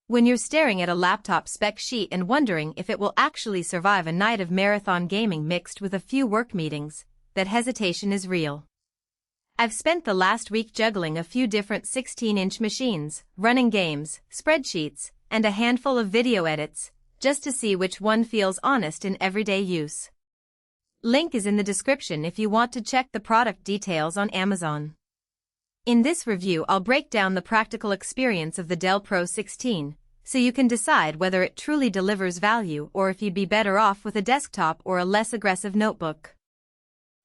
When you're staring at a laptop spec sheet and wondering if it will actually survive a night of marathon gaming mixed with a few work meetings, that hesitation is real. I've spent the last week juggling a few different 16-inch machines, running games, spreadsheets, and a handful of video edits, just to see which one feels honest in everyday use. Link is in the description if you want to check the product details on Amazon. In this review, I'll break down the practical experience of the Dell Pro 16, so you can decide whether it truly delivers value or if you'd be better off with a desktop or a less aggressive notebook.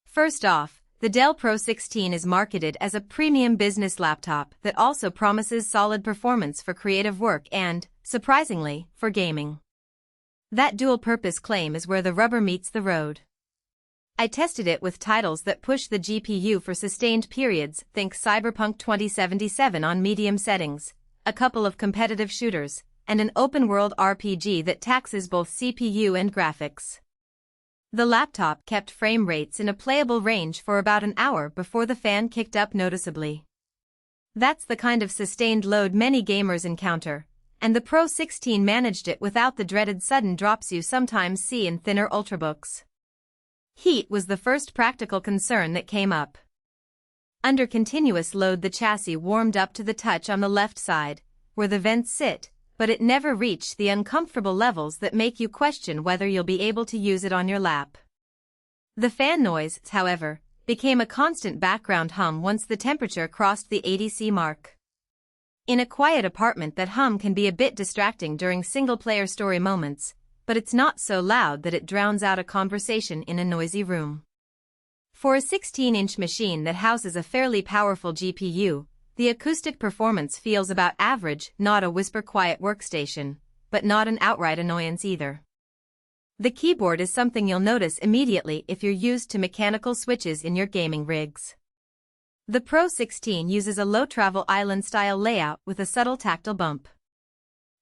First off, the Dell Pro 16 is marketed as a premium business laptop that also promises solid performance for creative work and, surprisingly, for gaming. That dual-purpose claim is where the rubber meets the road. I tested it with titles that push the GPU for sustained periods, think Cyberpunk 2077 on medium settings, a couple of competitive shooters, and an open-world RPG that taxes both CPU and graphics. The laptop kept frame rates in a playable range for about an hour before the fan kicked up noticeably. That's the kind of sustained load many gamers encounter, and the Pro 16 managed it without the dreaded sudden drops you sometimes see in thinner ultrabooks. Heat was the first practical concern that came up. Under continuous load, the chassis warmed up to the touch on the left side, where the vents sit, but it never reached the uncomfortable levels that make you question whether you'll be able to use it on your lap. The fan noise, however, became a constant background hum once the temperature crossed the 80°C mark. In a quiet apartment, that hum can be a bit distracting during single-player story moments, but it's not so loud that it drowns out a conversation in a noisy room. For a 16-inch machine that houses a fairly powerful GPU, the acoustic performance feels about average, not a whisper-quiet workstation, but not an outright annoyance either. The keyboard is something you'll notice immediately if you're used to mechanical switches in your gaming rigs. The Pro 16 uses a low-travel island-style layout with a subtle tactile bump.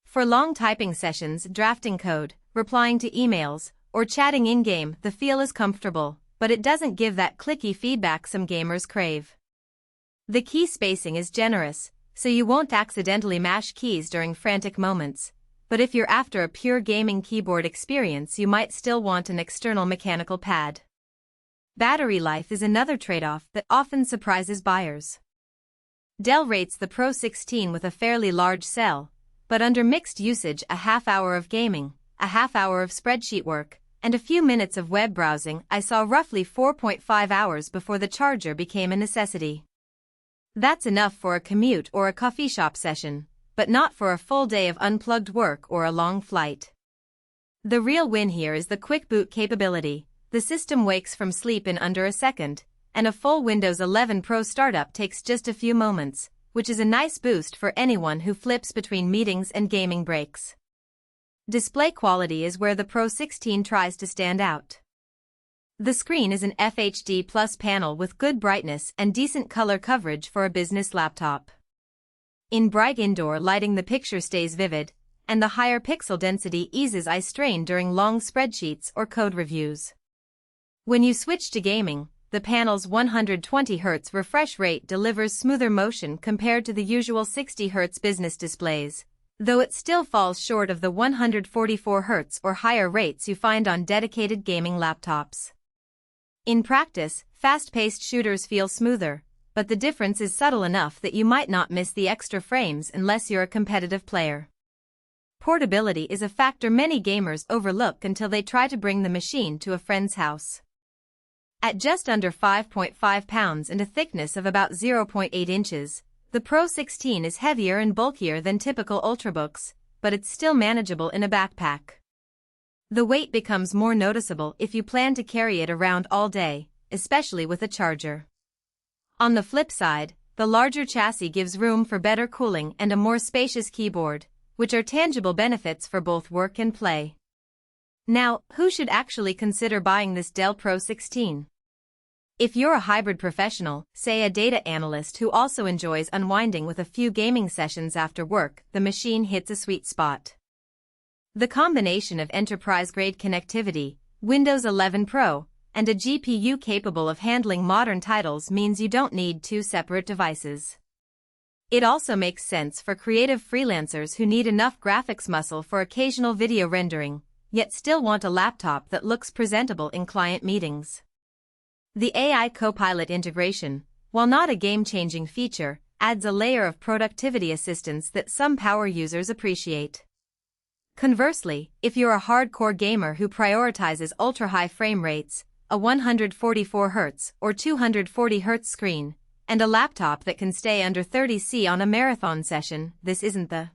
For long typing sessions, drafting code, replying to emails, or chatting in-game, the feel is comfortable, but it doesn't give that clicky feedback some gamers crave. The key spacing is generous, so you won't accidentally mash keys during frantic moments, but if you're after a pure gaming keyboard experience, you might still want an external mechanical pad. Battery life is another trade-off that often surprises buyers. Dell rates the Pro 16 with a fairly large cell, but under mixed usage, a half hour of gaming, a half hour of spreadsheet work, and a few minutes of web browsing, I saw roughly 4.5 hours before the charger became a necessity. That's enough for a commute or a coffee shop session, but not for a full day of unplugged work or a long flight. The real win here is the quick boot capability. The system wakes from sleep in under a second, and a full Windows 11 Pro startup takes just a few moments, which is a nice boost for anyone who flips between meetings and gaming breaks. Display quality is where the Pro 16 tries to stand out. The screen is an FHD Plus panel with good brightness and decent color coverage for a business laptop. In bright indoor lighting, the picture stays vivid, and the higher pixel density eases eye strain during long spreadsheets or code reviews. When you switch to gaming, the panel's 120Hz refresh rate delivers smoother motion compared to the usual 60Hz business displays, though it still falls short of the 144Hz or higher rates you find on dedicated gaming laptops. In practice, fast-paced shooters feel smoother, but the difference is subtle enough that you might not miss the extra frames unless you're a competitive player. Portability is a factor many gamers overlook until they try to bring the machine to a friend's house. At just under 5.5 pounds and a thickness of about 0.8 inches, the Pro 16 is heavier and bulkier than typical ultrabooks, but it's still manageable in a backpack. The weight becomes more noticeable if you plan to carry it around all day, especially with a charger. On the flip side, the larger chassis gives room for better cooling and a more spacious keyboard, which are tangible benefits for both work and play. Now, who should actually consider buying this Dell Pro 16? If you're a hybrid professional, say a data analyst who also enjoys unwinding with a few gaming sessions after work, the machine hits a sweet spot. The combination of enterprise-grade connectivity, Windows 11 Pro, and a GPU capable of handling modern titles means you don't need two separate devices. It also makes sense for creative freelancers who need enough graphics muscle for occasional video rendering, yet still want a laptop that looks presentable in client meetings. The AI Copilot integration, while not a game-changing feature, adds a layer of productivity assistance that some power users appreciate. Conversely, if you're a hardcore gamer who prioritizes ultra-high frame rates, a 144Hz or 240Hz screen, and a laptop that can stay under 30°C on a marathon session, this isn't the